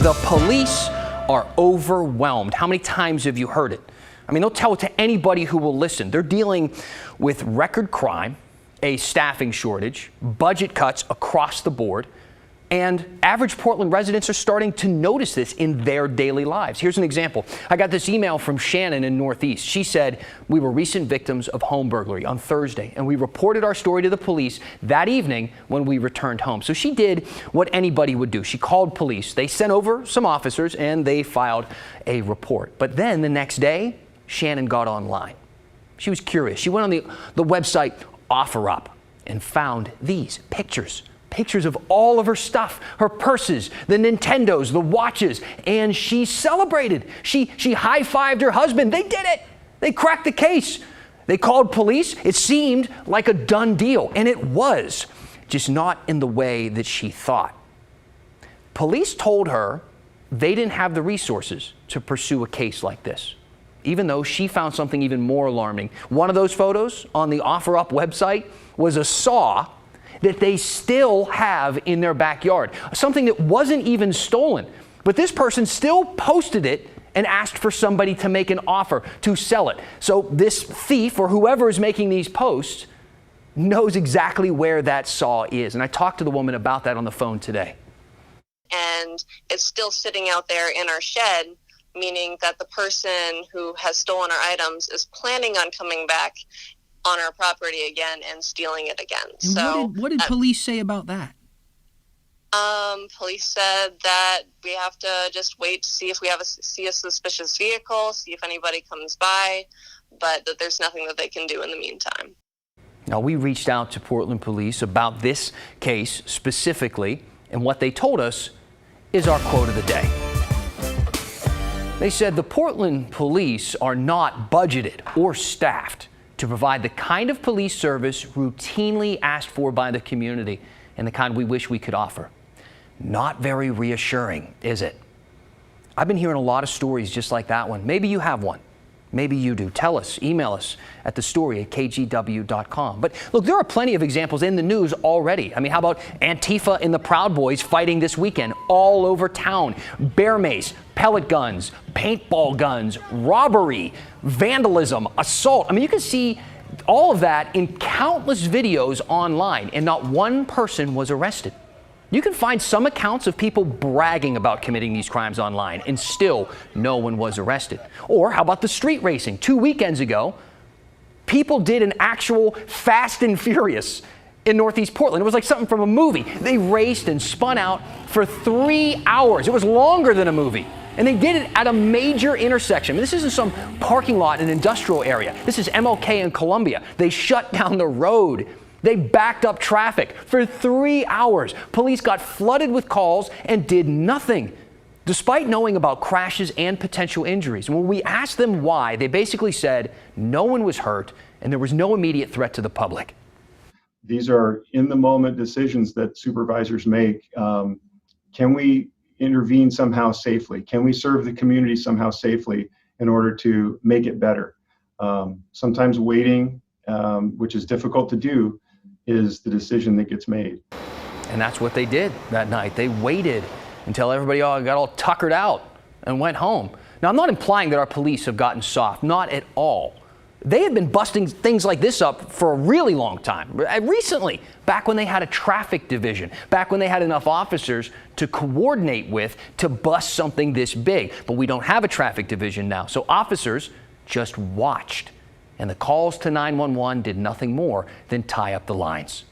The police are overwhelmed. How many times have you heard it? I mean, they'll tell it to anybody who will listen. They're dealing with record crime, a staffing shortage, budget cuts across the board, and average Portland residents are starting to notice this in their daily lives. Here's an example. I got this email from Shannon in Northeast. She said, "We were recent victims of home burglary on Thursday, and we reported our story to the police that evening when we returned home." So she did what anybody would do. She called police. They sent over some officers, and they filed a report. But then the next day, Shannon got online. She was curious. She went on the website OfferUp and found these pictures of all of her stuff, her purses, the Nintendos, the watches, and she celebrated. She high-fived her husband. They did it. They cracked the case. They called police. It seemed like a done deal, and it was, just not in the way that she thought. Police told her they didn't have the resources to pursue a case like this, even though she found something even more alarming. One of those photos on the OfferUp website was a saw that they still have in their backyard, something that wasn't even stolen. But this person still posted it and asked for somebody to make an offer to sell it. So this thief, or whoever is making these posts, knows exactly where that saw is. And I talked to the woman about that on the phone today. And it's still sitting out there in our shed, meaning that the person who has stolen our items is planning on coming back on our property again and stealing it again. And so what did police say about that? Police said that we have to just wait to see if we see a suspicious vehicle, see if anybody comes by, but that there's nothing that they can do in the meantime. Now, we reached out to Portland police about this case specifically, and what they told us is our quote of the day. They said the Portland police are not budgeted or staffed to provide the kind of police service routinely asked for by the community and the kind we wish we could offer. Not very reassuring, is it? I've been hearing a lot of stories just like that one. Maybe you have one. Maybe you do. Tell us, email us at thestory@kgw.com. But look, there are plenty of examples in the news already. I mean, how about Antifa and the Proud Boys fighting this weekend all over town? Bear mace, pellet guns, paintball guns, robbery, vandalism, assault. I mean, you can see all of that in countless videos online, and not one person was arrested. You can find some accounts of people bragging about committing these crimes online, and still no one was arrested. Or how about the street racing? 2 weekends ago, people did an actual Fast and Furious in Northeast Portland. It was like something from a movie. They raced and spun out for 3 hours. It was longer than a movie. And they did it at a major intersection. I mean, this isn't some parking lot in an industrial area. This is MLK and Columbia. They shut down the road. They backed up traffic for 3 hours. Police got flooded with calls and did nothing, despite knowing about crashes and potential injuries. And when we asked them why, they basically said no one was hurt and there was no immediate threat to the public. These are in-the-moment decisions that supervisors make. Can we intervene somehow safely? Can we serve the community somehow safely in order to make it better? Sometimes waiting, which is difficult to do, is the decision that gets made. And that's what they did that night. They waited until everybody all got all tuckered out and went home. Now, I'm not implying that our police have gotten soft, not at all. They have been busting things like this up for a really long time. Recently, back when they had a traffic division, back when they had enough officers to coordinate with to bust something this big. But we don't have a traffic division now, so officers just watched. And the calls to 911 did nothing more than tie up the lines.